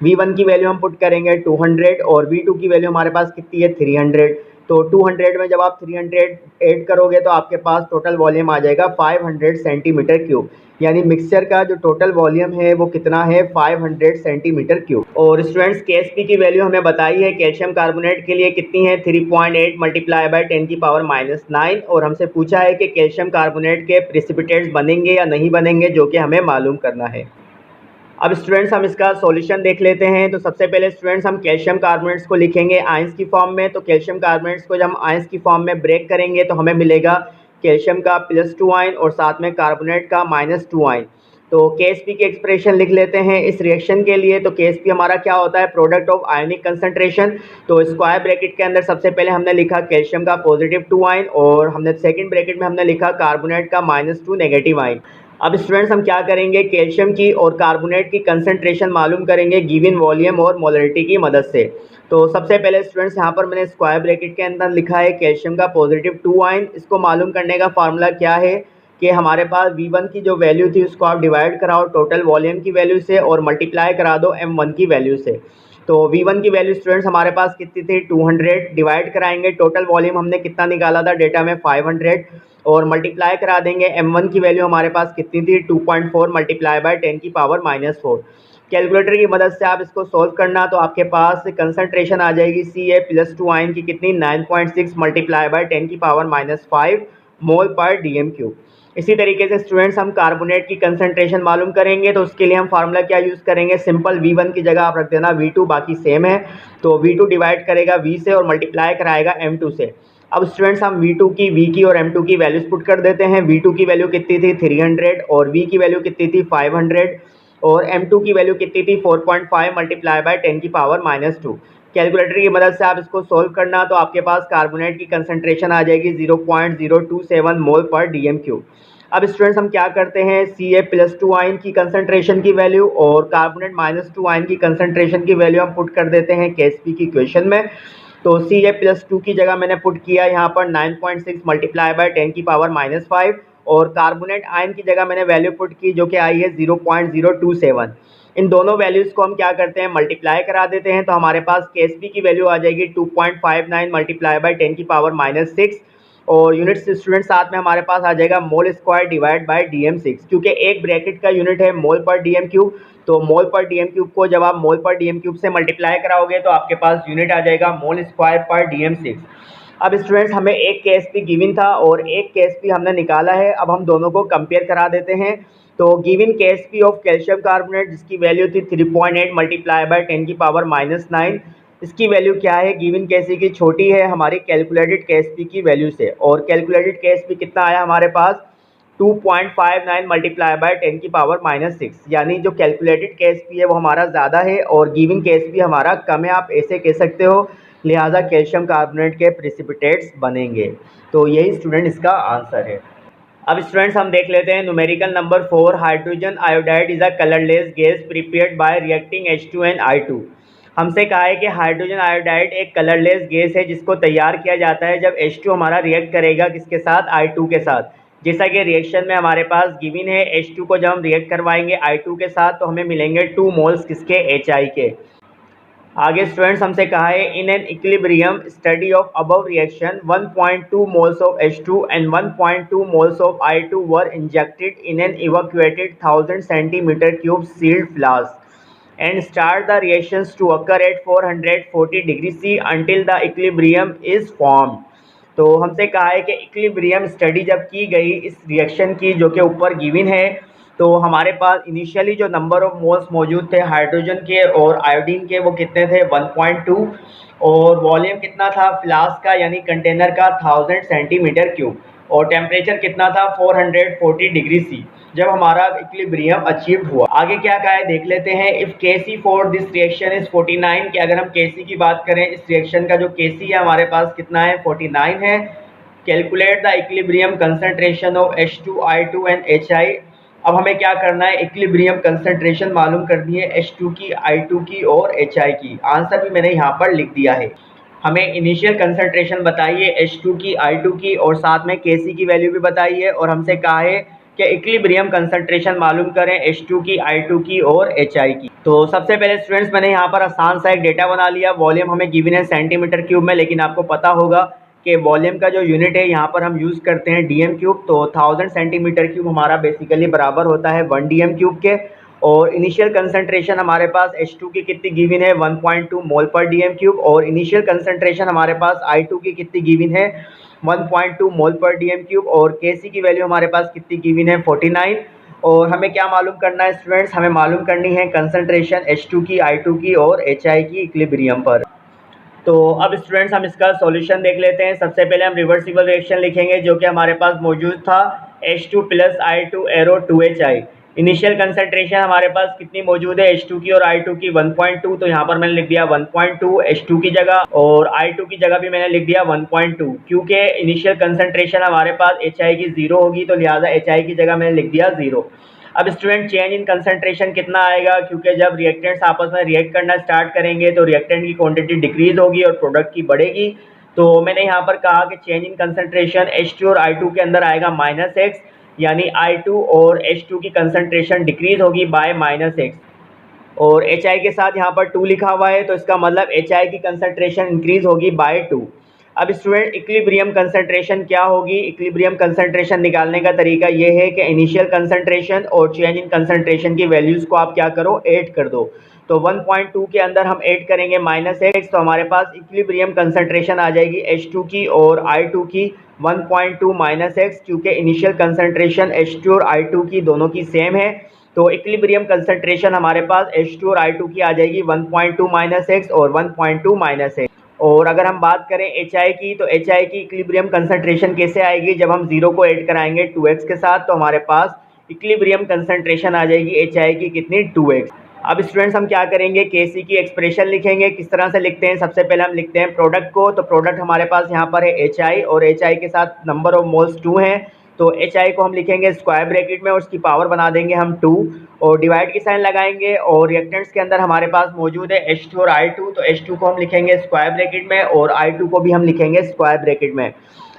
[SPEAKER 2] V1 की वैल्यू हम पुट करेंगे 200 और V2 की वैल्यू हमारे पास कितनी है, 300। तो 200 में जब आप 300 ऐड करोगे तो आपके पास टोटल वॉल्यूम आ जाएगा 500 सेंटीमीटर क्यूब, यानी मिक्सचर का जो टोटल वॉल्यूम है वो कितना है, 500 सेंटीमीटर क्यूब। और स्टूडेंट्स KSP की वैल्यू हमें बताई है कैल्शियम कार्बोनेट के लिए कितनी है, 3.8 मल्टीप्लाई बाय 10 की पावर -9। और हमसे पूछा है कि कैल्शियम कार्बोनेट के प्रिसिपिटेट्स बनेंगे या नहीं बनेंगे, जो कि हमें मालूम करना है। अब स्टूडेंट्स हम इसका सॉल्यूशन देख लेते हैं। तो सबसे पहले स्टूडेंट्स हम कैल्शियम कार्बोनेट्स को लिखेंगे आयंस की फॉर्म में। तो कैल्शियम कार्बोनेट्स को जब हम आयंस की फॉर्म में ब्रेक करेंगे तो हमें मिलेगा कैल्शियम का +2 आयन और साथ में कार्बोनेट का -2 आयन। तो KSP की एक्सप्रेशन लिख लेते हैं इस रिएक्शन के लिए। तो KSP हमारा क्या होता है, प्रोडक्ट ऑफ आयनिक कंसंट्रेशन। तो स्क्वायर ब्रैकेट के अंदर सबसे पहले हमने लिखा कैल्शियम का +2 आयन, और हमने सेकंड ब्रैकेट में हमने लिखा कार्बोनेट का -2 नेगेटिव आयन। अब स्टूडेंट्स हम क्या करेंगे, कैल्शियम की और कार्बोनेट की कंसंट्रेशन मालूम करेंगे गिवन वॉल्यूम और मोलरिटी की मदद से। तो सबसे पहले स्टूडेंट्स यहाँ पर मैंने स्क्वायर ब्रैकेट के अंदर लिखा है कैल्शियम का +2 आयन। इसको मालूम करने का फार्मूला क्या है कि हमारे पास V1 की जो वैल्यू थी उसको आप डिवाइड कराओ टोटल वॉल्यूम की वैल्यू से और मल्टीप्लाई करा दो M1 की वैल्यू से। तो V1 की वैल्यू स्टूडेंट्स हमारे पास कितनी थी, 200, डिवाइड कराएंगे टोटल वॉल्यूम हमने कितना निकाला था डेटा में, 500, और मल्टीप्लाई करा देंगे M1 की वैल्यू हमारे पास कितनी थी, 2.4 मल्टीप्लाई बाय 10 की पावर -4। कैलकुलेटर की मदद से आप इसको सॉल्व करना, तो आपके पास कंसंट्रेशन आ जाएगी Ca+2 आयन की कितनी, 9.6 मल्टीप्लाई बाय 10 की पावर -5 मोल पर DM3। इसी तरीके से स्टूडेंट्स हम कार्बोनेट की कंसंट्रेशन मालूम करेंगे। तो उसके लिए हम फार्मूला क्या यूज़ करेंगे, सिंपल V1 की जगह आप रख देना V2, बाकी सेम है। तो V2 डिवाइड करेगा V से और मल्टीप्लाई कराएगा M2 से। अब स्टूडेंट्स हम V2 की, V की और M2 की वैल्यूज पुट कर देते हैं। V2 की वैल्यू कितनी थी, 300, और V की वैल्यू कितनी थी, 500, और M2 की वैल्यू कितनी थी, 4.5 मल्टीप्लाई बाय 10 की पावर -2। कैलकुलेटर की मदद से आप इसको सोल्व करना, तो आपके पास कार्बोनेट की कंसंट्रेशन आ जाएगी 0.027 मोल पर DM3। अब स्टूडेंट्स हम क्या करते हैं, Ca+2 आयन की कंसंट्रेशन की वैल्यू और कार्बोनेट -2 आयन की कंसंट्रेशन की वैल्यू हम पुट कर देते हैं KSP की इक्वेशन में। तो Ca+2 की जगह मैंने पुट किया यहाँ पर 9.6 मल्टीप्लाई बाय 10 की पावर -5, और कार्बोनेट आयन की जगह मैंने वैल्यू पुट की जो कि आई है 0.027। इन दोनों वैल्यूज़ को हम क्या करते हैं, मल्टीप्लाई करा देते हैं। तो हमारे पास KSP की वैल्यू आ जाएगी 2.59 मल्टीप्लाई बाय 10 की पावर -6, और यूनिट्स स्टूडेंट साथ में हमारे पास आ जाएगा mole square divide bye DM6, क्योंकि एक ब्रैकेट का यूनिट है मोल पर DM3। तो मोल पर DM3 को जब आप मोल पर DM3 से मल्टीप्लाई कराओगे तो आपके पास यूनिट आ जाएगा मोल स्क्वायर पर DM6। अब स्टूडेंट्स हमें एक KSP गिवन था और एक KSP हमने निकाला है। अब हम दोनों को कंपेयर करा देते हैं। तो given KSP of calcium carbonate जिसकी वैल्यू थी 3.8 मल्टीप्लाई बाय 10 की पावर -9, इसकी वैल्यू क्या है? गिवन KSP की छोटी है हमारी कैलकुलेटेड KSP की वैल्यू से, और कैलकुलेटेड KSP कितना आया हमारे पास? 2.59 मल्टीप्लाई बाय 10 की पावर -6, यानी जो कैलकुलेटेड KSP है वो हमारा ज़्यादा है और गिवन KSP हमारा कम है, आप ऐसे कह सकते हो। लिहाजा कैल्शियम कार्बोनेट के प्रेसिपिटेट्स बनेंगे। तो यही स्टूडेंट इसका आंसर है। अब स्टूडेंट्स हम देख लेते हैं numerical number 4, hydrogen iodide is a colourless gas prepared by reacting H2 and I2। हमसे कहा है कि हाइड्रोजन आयोडाइड एक कलरलेस गैस है जिसको तैयार किया जाता है जब H2 हमारा रिएक्ट करेगा किसके साथ? I2 के साथ। जैसा कि रिएक्शन में हमारे पास गिवन है H2 को जब हम रिएक्ट करवाएंगे I2 के साथ तो हमें मिलेंगे 2 मोल्स किसके? HI के। आगे स्टूडेंट्स हमसे कहा है in an equilibrium study of above reaction 1.2 moles of H2 and 1.2 moles of I2 were injected in an evacuated 1000 centimetre cube sealed flask and start the reactions to occur at 440 degree C until the equilibrium is formed. तो हमसे कहा है कि equilibrium study जब की गई इस reaction की जो कि ऊपर गिवन है, तो हमारे पास इनिशियली जो नंबर ऑफ मोल्स मौजूद थे हाइड्रोजन के और आयोडीन के वो कितने थे? 1.2, और वॉल्यूम कितना था फ्लास्क का यानी कंटेनर का? 1000 सेंटीमीटर क्यूब, और टेम्परेचर कितना था? 440 डिग्री C जब हमारा इक्विलिब्रियम अचीव हुआ। आगे क्या कहा है देख लेते हैं। If Kc for this reaction is 49, कि अगर हम Kc की बात करें इस रिएक्शन का जो Kc है हमारे पास कितना है? 49 है। Calculate the equilibrium concentration of H2, I2 and HI। अब हमें क्या करना है? इक्विलिब्रियम कंसंट्रेशन मालूम करनी है H2 की, I2 की और HI की। आंसर भी मैंने यहाँ पर लिख दिया है। हमें इनिशियल कंसंट्रेशन बताइए H2 की, I2 की, और साथ में Kc की वैल्यू भी बताइए, और हमसे कहा है कि इक्विलिब्रियम कंसंट्रेशन मालूम करें H2 की, I2 की और HI की। तो सबसे पहले स्टूडेंट्स मैंने यहाँ पर आसान सा एक डेटा बना लिया। वॉल्यूम हमें गिवन है सेंटीमीटर क्यूब में, लेकिन आपको पता होगा कि वॉल्यूम का जो यूनिट है यहाँ पर हम यूज़ करते हैं DM क्यूब। तो 1000 सेंटीमीटर क्यूब हमारा बेसिकली बराबर होता है 1 DM क्यूब के। और इनिशियल कंसंट्रेशन हमारे पास H2 की कितनी गिवन है? 1.2 मोल पर DM क्यूब, और इनिशियल कंसंट्रेशन हमारे पास I2 की कितनी गिवन है? 1.2 मोल पर DM क्यूब, और Kc की वैल्यू हमारे पास कितनी गिवन है? 49। और हमें क्या मालूम करना है स्टूडेंट्स? हमें मालूम करनी है कंसंट्रेशन H2 की, I2 की और HI की इक्विलिब्रियम पर। तो अब स्टूडेंट्स हम इसका सॉल्यूशन देख लेते हैं। सबसे पहले हम रिवर्सिबल रिएक्शन लिखेंगे जो कि हमारे पास मौजूद था H2 plus I2 arrow 2HI। Initial concentration हमारे पास कितनी मौजूद है H2 की और I2 की? 1.2, तो यहाँ पर मैंने लिख दिया 1.2 H2 की जगह, और I2 की जगह भी मैंने लिख दिया 1.2, क्योंकि इनिशियल कंसंट्रेशन हमारे पास HI की 0 होगी, तो लिहाजा HI की जगह मैंने लिख दिया 0। अब स्टूडेंट चेंज इन कंसंट्रेशन कितना आएगा? क्योंकि जब रिएक्टेंट्स आपस में रिएक्ट करना स्टार्ट करेंगे तो रिएक्टेंट की क्वांटिटी डिक्रीज होगी और प्रोडक्ट की बढ़ेगी। तो मैंने यहाँ पर कहा कि चेंज इन कंसंट्रेशन H2 और I2 के अंदर आएगा -x, यानी I2 और H2 की कंसंट्रेशन डिक्रीज होगी बाय -x, और HI के साथ यहाँ पर 2 लिखा हुआ है, तो इसका मतलब HI की कंसंट्रेशन इंक्रीज होगी बाय 2। अब स्टूडेंट इक्विलिब्रियम कंसंट्रेशन क्या होगी? इक्विलिब्रियम कंसंट्रेशन निकालने का तरीका ये है कि इनिशियल कंसंट्रेशन और चेंज इन कंसंट्रेशन की वैल्यूज़ को आप क्या करो? ऐड कर दो। तो 1.2 के अंदर हम ऐड करेंगे -x, तो हमारे पास इक्विलिब्रियम कंसंट्रेशन आ जाएगी H2 की और I2 की 1.2 -x, क्योंकि इनिशियल कंसंट्रेशन H2 और I2 की दोनों की सेम है। तो इक्विलिब्रियम कंसंट्रेशन हमारे पास H2 और I2 की आ जाएगी 1.2 -x और 1.2 -x। और अगर हम बात करें HI की, तो HI की इक्विलिब्रियम कंसंट्रेशन कैसे आएगी? जब हम 0 को ऐड कराएंगे 2x के साथ, तो हमारे पास इक्विलिब्रियम कंसंट्रेशन आ जाएगी HI की कितनी? 2x। अब स्टूडेंट्स हम क्या करेंगे? Kc की एक्सप्रेशन लिखेंगे। किस तरह से लिखते हैं? सबसे पहले हम लिखते हैं प्रोडक्ट को। तो प्रोडक्ट हमारे पास यहाँ पर है HI, और HI के साथ नंबर ऑफ मोल्स 2 हैं, तो HI को हम लिखेंगे स्क्वायर ब्रैकेट में और उसकी पावर बना देंगे हम 2, और डिवाइड की साइन लगाएंगे। और रिएक्टेंट्स के अंदर हमारे पास मौजूद है H2 और I2, तो H2 को हम लिखेंगे स्क्वायर ब्रैकेट में और I2 को भी हम लिखेंगे स्क्वायर ब्रैकेट में।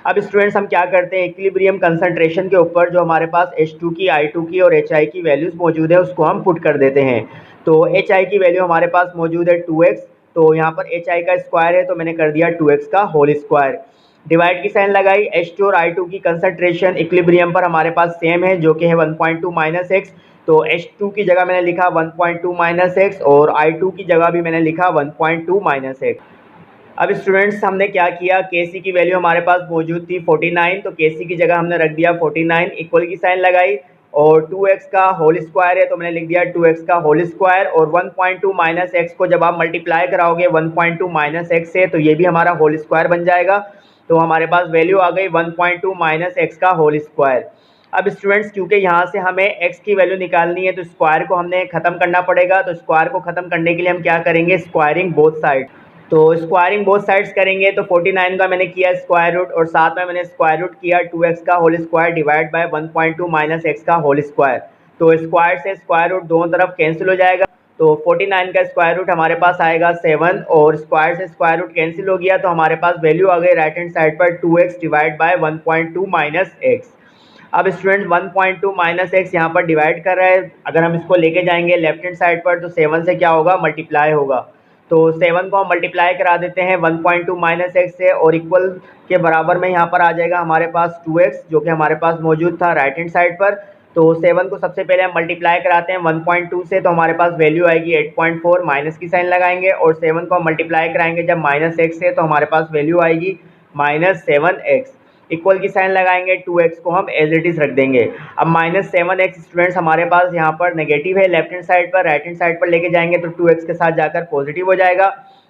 [SPEAKER 2] अब स्टूडेंट्स हम क्या करते हैं? इक्विलिब्रियम कंसंट्रेशन के ऊपर जो हमारे पास H2 की, I2 की और HI की वैल्यूज़ मौजूद है उसको हम पुट कर देते हैं। तो HI की वैल्यू हमारे पास मौजूद है 2x, तो यहाँ पर HI का स्क्वायर है तो मैंने कर दिया 2x का होल स्क्वायर। डिवाइड की साइन लगाई। H2 और I2 की कंसंट्रेशन इक्विलिब्रियम पर हमारे पास सेम है जो कि है 1.2 -x, तो H2 की जगह मैंने लिखा 1.2 -x और I2 की जगह भी मैंने लिखा 1.2 -x। अब स्टूडेंट्स हमने क्या किया, Kc की वैल्यू हमारे पास मौजूद थी 49, तो Kc की जगह हमने रख दिया 49, इक्वल की साइन लगाई और 2x का होल स्क्वायर है तो मैंने लिख दिया 2x का होल स्क्वायर, और 1.2 माइनस एक्स को जब आप मल्टीप्लाई कराओगे 1.2 माइनस एक्स से तो ये भी हमारा होल स्क्वायर बन जाएगा। तो हमारे पास वैल्यू आ गई 1.2 माइनस एक्स का होल स्क्वायर। अब स्टूडेंट्स क्योंकि यहाँ से हमें x की वैल्यू निकालनी है तो स्क्वायर को हमने ख़त्म करना पड़ेगा, तो स्क्वायर को ख़त्म करने के लिए हम क्या करेंगे, स्क्वायरिंग बोथ साइड। तो स्क्वायरिंग बोथ साइड्स करेंगे तो 49 का मैंने किया स्क्वायर रूट और साथ में मैंने स्क्वायर रूट किया 2x का whole square divide by 1.2 minus x का होल स्क्वायर। तो स्क्वायर से स्क्वायर रूट दोनों तरफ कैंसिल हो जाएगा, तो 49 का स्क्वायर रूट हमारे पास आएगा 7 और स्क्वायर से स्क्वायर रूट कैंसिल हो गया तो हमारे पास वैल्यू आ गई राइट हैंड साइड पर 2x divide by 1.2 minus x. अब स्टूडेंट 1.2 माइनस एक्स यहाँ पर डिवाइड कर रहा है, अगर हम इसको लेके जाएंगे लेफ्ट हैंड साइड पर तो 7 से क्या होगा, मल्टीप्लाई होगा। तो 7 को हम मल्टीप्लाई करा देते हैं 1.2 माइनस एक्स से और इक्वल के बराबर में यहाँ पर आ जाएगा हमारे पास 2x जो कि हमारे पास मौजूद था राइट हैंड साइड पर। तो 7 को सबसे पहले हम मल्टीप्लाई कराते हैं 1.2 से तो हमारे पास वैल्यू आएगी 8.4, माइनस की साइन लगाएंगे और 7 को हम मल्टीप्लाई कराएंगे जब माइनस एक्स से तो हमारे पास वैल्यू आएगी -7x, इक्वल की साइन लगाएंगे 2x को हम एज इट इज रख देंगे। अब -7x स्टूडेंट्स हमारे पास यहाँ पर नेगेटिव है लेफ्ट हैंड साइड पर, राइट हैंड साइड पर लेके जाएंगे तो 2x के साथ जाकर पॉजिटिव हो जाएगा।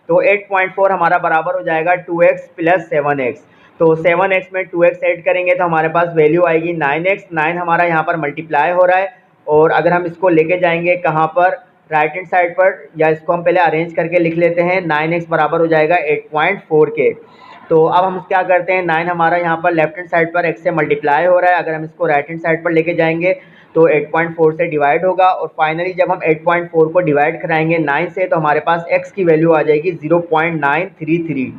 [SPEAKER 2] तो 8.4 हमारा बराबर हो जाएगा 2x प्लस 7x। तो 7x में 2x ऐड करेंगे तो हमारे पास वैल्यू आएगी 9x। 9 हमारा यहाँ पर मल्टीप्लाई हो रहा है और अगर हम इसको लेके जाएंगे कहाँ पर, राइट हैंड साइड पर, या इसको हम पहले अरेंज करके लिख लेते हैं, 9x बराबर हो जाएगा 8.4 के। तो अब हम क्या करते हैं, 9 हमारा यहाँ पर लेफ्ट हैंड साइड पर x से मल्टीप्लाई हो रहा है, अगर हम इसको राइट हैंड साइड पर लेके जाएंगे तो 8.4 से डिवाइड होगा और फाइनली जब हम 8.4 को डिवाइड कराएंगे 9 से तो हमारे पास x की वैल्यू आ जाएगी 0.933।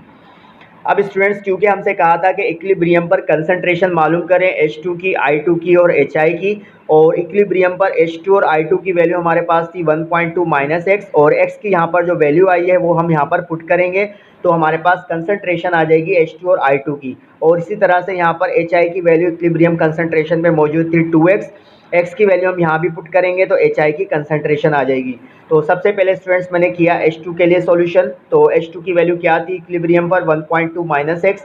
[SPEAKER 2] अब स्टूडेंट्स क्योंकि हमसे कहा था कि इक्विलिब्रियम पर कंसंट्रेशन मालूम करें H2 की, I2 की और HI की, और इक्विलिब्रियम पर H2 और I2 की वैल्यू हमारे पास थी 1.2 माइनस एक्स और x की यहाँ पर जो वैल्यू आई है वो हम यहाँ पर पुट करेंगे तो हमारे पास कंसंट्रेशन आ जाएगी H2 और I2 की। और इसी तरह से यहाँ पर HI की वैल्यू इक्विलिब्रियम कंसंट्रेशन पे मौजूद थी 2x, x की वैल्यू हम यहाँ भी पुट करेंगे तो HI की कंसंट्रेशन आ जाएगी। तो सबसे पहले स्टूडेंट्स मैंने किया H2 के लिए सॉल्यूशन, तो H2 की वैल्यू क्या थी इक्विलिब्रियम पर 1.2 माइनस एक्स,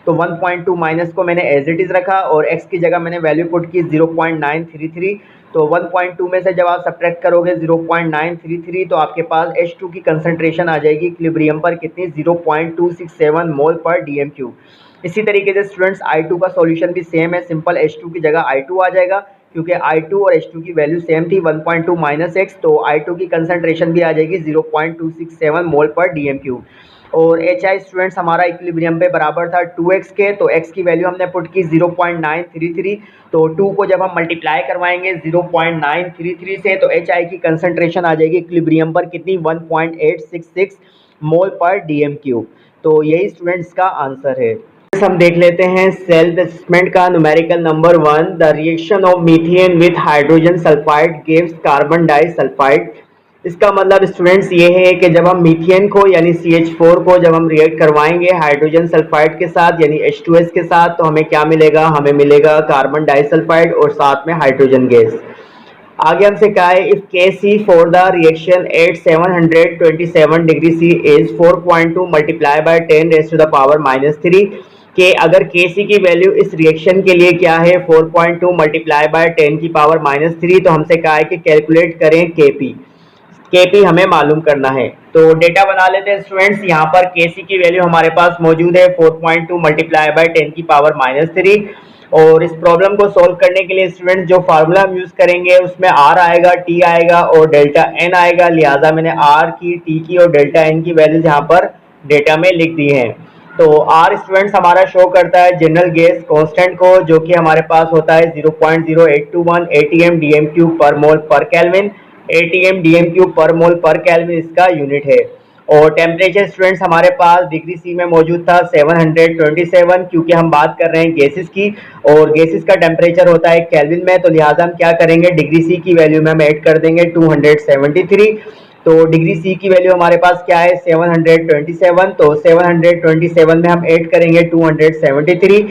[SPEAKER 2] तो 1.2 माइनस को मैंने एज इट इज़ रखा और x की जगह मैंने वैल्यू पुट की 0.933। तो 1.2 में से जब आप सब्ट्रैक्ट करोगे 0.933 तो आपके पास H2 की कंसंट्रेशन आ जाएगी इक्विलिब्रियम पर कितनी, 0.267 मोल पर dm³। इसी तरीके से स्टूडेंट्स I2 का सॉल्यूशन भी सेम है, सिंपल H2 की जगह I2 आ जाएगा क्योंकि I2 और H2 की वैल्यू सेम थी 1.2 माइनस एक्स, तो I2 की कंसंट्रेशन भी आ जाएगी 0.267 मोल पर dm³। और HI स्टूडेंट्स हमारा इक्विलिब्रियम पे बराबर था 2x के, तो x की वैल्यू हमने पुट की 0.933, तो 2 को जब हम मल्टीप्लाई करवाएंगे 0.933 से तो HI की कंसंट्रेशन आ जाएगी इक्विलिब्रियम पर कितनी, 1.866 मोल पर dm³। तो यही स्टूडेंट्स का आंसर है। हम देख लेते हैं सेल्फ असेसमेंट का numerical number 1, the reaction of methane with hydrogen sulphide gives carbon disulphide. इसका मतलब स्टूडेंट्स ये है कि जब हम मीथेन को यानी CH4 को जब हम रिएक्ट करवाएंगे हाइड्रोजन सल्फाइड के साथ यानी H2S के साथ तो हमें क्या मिलेगा, हमें मिलेगा कार्बन डाइसल्फाइड और साथ में हाइड्रोजन गैस। आगे हमसे कहा है if Kc for the reaction at 727 degree C is 4.2 multiply by 10 raise to the power -3 के अगर Kc की वैल्यू इस रिएक्शन के लिए क्या है 4.2 मल्टीप्लाई बाय 10 की पावर -3, तो हमसे कहा है कि कैलकुलेट करें Kp हमें मालूम करना है। तो डेटा बना लेते हैं स्टूडेंट्स, यहाँ पर Kc की वैल्यू हमारे पास मौजूद है 4.2 मल्टीप्लाई बाय 10 की पावर -3 और इस प्रॉब्लम को सॉल्व करने के लिए स्टूडेंट्स जो फार्मूला हम यूज करेंगे उसमें R आएगा, T आएगा और डेल्टा N आएगा, लिहाजा मैंने R की, T की और डेल्टा N की वैल्यूज यहाँ पर डेटा में लिख दी हैं। तो R स्टूडेंट्स हमारा शो करता है जनरल गैस कांस्टेंट को जो कि हमारे पास होता है 0.0821 atm dm³ पर मोल पर केल्विन, atm dm³ पर मोल पर केल्विन इसका यूनिट है। और टेम्परेचर स्टूडेंट्स हमारे पास डिग्री सी में मौजूद था 727 क्योंकि हम बात कर रहे हैं गैसेस की और गैसेस का टेम्परेचर होता है केल्विन में, तो लिहाजा हम क्या करेंगे डिग्री सी की वैल्यू में हम ऐड कर देंगे 273। तो डिग्री सी की वैल्यू हमारे पास क्या है 727, तो 727 में हम ऐड करेंगे 273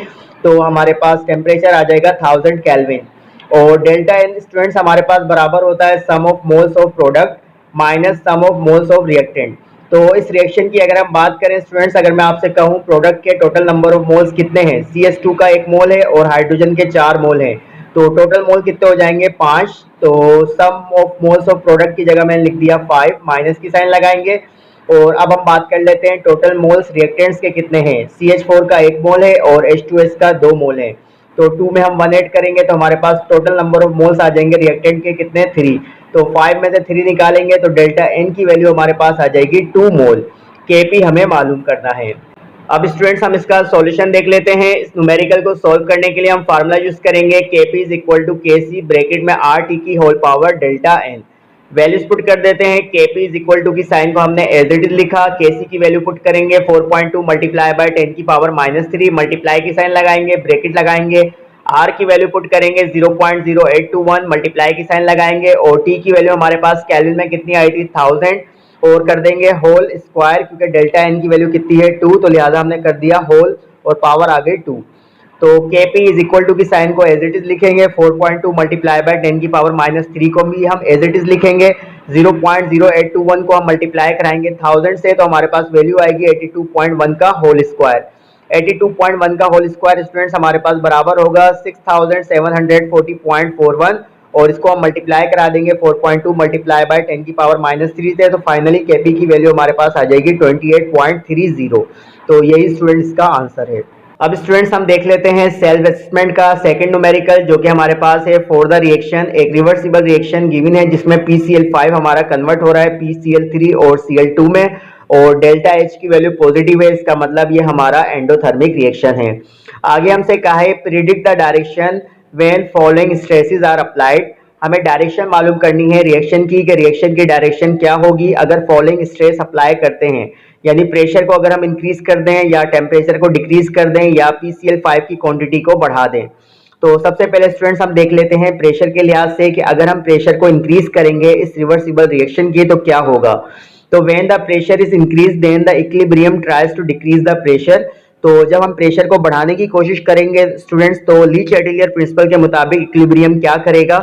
[SPEAKER 2] तो हमारे पास टेम्परेचर आ जाएगा 1000 केल्विन। और डेल्टा एन स्टूडेंट्स हमारे पास बराबर होता है sum of moles of product minus sum of moles of reactant. तो इस रिएक्शन की अगर हम बात करें स्टूडेंट्स, अगर मैं आपसे कहूँ प्रोडक्ट के टोटल नंबर ऑफ मोल्स कितने हैं, CH2 का 1 मोल है और हाइड्रोजन के 4 मोल हैं, तो टोटल मोल कितने हो जाएंगे 5। तो सम ऑफ मोल्स ऑफ प्रोडक्ट की जगह मैंने लिख दिया 5, माइनस की साइन लगाएंगे। और अब हम बात कर लेते हैं टोटल मोल्स रिएक्टेंट्स के कितने हैं। CH4 का 1 मोल है और H2S का 2 मोल है, तो 2 में हम 1 ऐड करेंगे तो हमारे पास टोटल नंबर ऑफ मोल्स आ जाएंगे रिएक्टेंट के कितने 3। तो 5 में से 3 निकालेंगे तो डेल्टा N की वैल्यू हमारे पास आ जाएगी 2 मोल। Kp हमें मालूम करना है। अब स्टूडेंट्स हम इसका सॉल्यूशन देख लेते हैं। इस न्यूमेरिकल को सॉल्व करने के लिए हम फार्मूला यूज करेंगे Kp is equal to Kc bracket में RT की whole power delta N। Values put कर देते हैं। Kp इज इक्वल टू की साइन को हमने एज इट इज लिखा, Kc की वैल्यू पुट करेंगे 4.2 मल्टीप्लाई बाय 10 की पावर -3, मल्टीप्लाई की साइन लगाएंगे, ब्रैकेट लगाएंगे। R की वैल्यू पुट करेंगे 0.0821, मल्टीप्लाई की साइन लगाएंगे और T की वैल्यू हमारे पास केल्विन में कितनी आई थी 1000 और कर देंगे होल स्क्वायर, क्योंकि डेल्टा N की वैल्यू कितनी है 2, तो लिहाजा हमने कर दिया होल और पावर आ गई 2। तो Kp इज इक्वल टू की साइन को एज इट इज लिखेंगे, 4.2 मल्टीप्लाई बाय 10 की पावर -3 को भी हम एज इट इज लिखेंगे, 0.0821 को हम मल्टीप्लाई कराएंगे 1000 से, तो हमारे पास वैल्यू आएगी 82.1 का होल स्क्वायर। 82.1 का होल स्क्वायर स्टूडेंट्स हमारे पास बराबर होगा 6740.41 और इसको हम मल्टीप्लाई करा देंगे 4.2 मल्टीप्लाई बाय 10 की पावर -3 से, तो फाइनली Kp की वैल्यू हमारे पास आ जाएगी 28.30। तो यही स्टूडेंट्स का आंसर है। अब स्टूडेंट्स हम देख लेते हैं सेल्फ असेसमेंट का सेकंड न्यूमेरिकल, जो कि हमारे पास है फॉर द रिएक्शन। एक रिवर्सिबल रिएक्शन गिवन है जिसमें PCl5 हमारा कन्वर्ट हो रहा है PCl3 और Cl2 में, और डेल्टा H की वैल्यू पॉजिटिव है, इसका मतलब ये हमारा एंडोथर्मिक रिएक्शन है। आगे हमसे कहा है predict the direction when following stresses are applied. हमें डायरेक्शन मालूम करनी है रिएक्शन की, कि रिएक्शन की डायरेक्शन क्या होगी अगर फॉलोइंग स्ट्रेस अप्लाई करते हैं, यानी प्रेशर को अगर हम इंक्रीज कर दें या टेम्परेचर को डिक्रीज कर दें या PCl5 की क्वांटिटी को बढ़ा दें। तो सबसे पहले स्टूडेंट्स हम देख लेते हैं प्रेशर के लिहाज से कि अगर हम प्रेशर को इंक्रीज करेंगे इस रिवर्सिबल रिएक्शन की तो क्या होगा। तो when the pressure is increase then the equilibrium tries to decrease the pressure. तो जब हम प्रेशर को बढ़ाने की कोशिश करेंगे स्टूडेंट्स, तो ली चैटेलियर प्रिंसिपल के मुताबिक इक्विलिब्रियम क्या करेगा,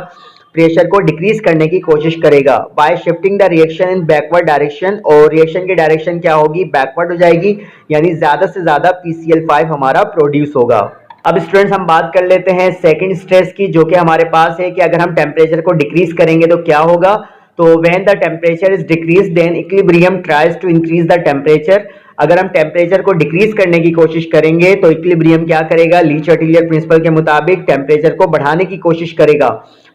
[SPEAKER 2] प्रेशर को डिक्रीज करने की कोशिश करेगा bye shifting the reaction in backward direction, और रिएक्शन की डायरेक्शन क्या होगी बैकवर्ड हो जाएगी, यानी ज्यादा से ज्यादा PCl5 हमारा प्रोड्यूस होगा। अब स्टूडेंट्स हम बात कर लेते हैं सेकंड स्ट्रेस की, जो कि हमारे पास है कि अगर हम टेम्परेचर को डिक्रीज करेंगे तो क्या होगा। तो when the temperature is decrease then equilibrium tries to increase the temperature. अगर हम टेम्परेचर को डिक्रीज करने की कोशिश करेंगे तो इक्विलिब्रियम क्या करेगा, ली चैटेलियर प्रिंसिपल के मुताबिक टेम्परेचर को बढ़ाने की कोशिश करेगा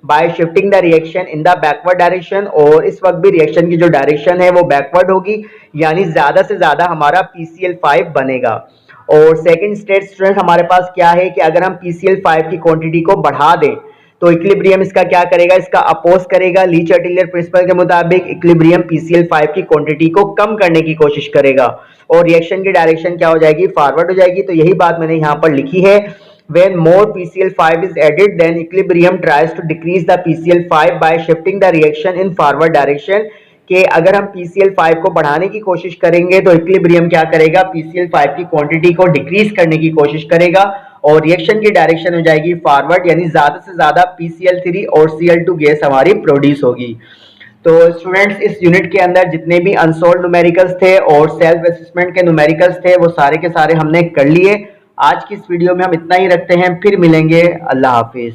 [SPEAKER 2] bye shifting the reaction in the backward direction, और इस वक्त भी रिएक्शन की जो डायरेक्शन है वो बैकवर्ड होगी, यानी ज्यादा से ज्यादा हमारा PCl5 बनेगा। और सेकंड स्टेट स्टूडेंट हमारे पास क्या है कि अगर हम PCl5 की क्वांटिटी को बढ़ा दें तो इक्विलिब्रियम इसका क्या करेगा, इसका अपोज करेगा। ली चैटेलियर प्रिंसिपल के मुताबिक इक्विलिब्रियम PCl5 की क्वांटिटी को कम करने की कोशिश करेगा और रिएक्शन की डायरेक्शन क्या हो जाएगी, फॉरवर्ड हो जाएगी। तो यही बात मैंने यहाँ पर लिखी है, when more PCl5 is added then equilibrium tries to decrease the PCl5 by shifting the reaction in forward direction। कि अगर हम PCl5 को बढ़ाने की कोशिश करेंगे तो इक्विलिब्रियम क्या करेगा, PCl5 की क्वांटिटी को डिक्रीज करने की कोशिश करेगा और रिएक्शन की डायरेक्शन हो जाएगी फॉरवर्ड, यानी ज्यादा से ज्यादा PCl3 और Cl2 गैस हमारी प्रोड्यूस होगी। तो स्टूडेंट्स इस यूनिट के अंदर जितने भी अनसोल्व्ड न्यूमेरिकल्स थे और सेल्फ असेसमेंट के न्यूमेरिकल्स थे वो सारे के सारे हमने कर लिए। आज की इस वीडियो में हम इतना ही रखते हैं, फिर मिलेंगे। अल्लाह हाफिज।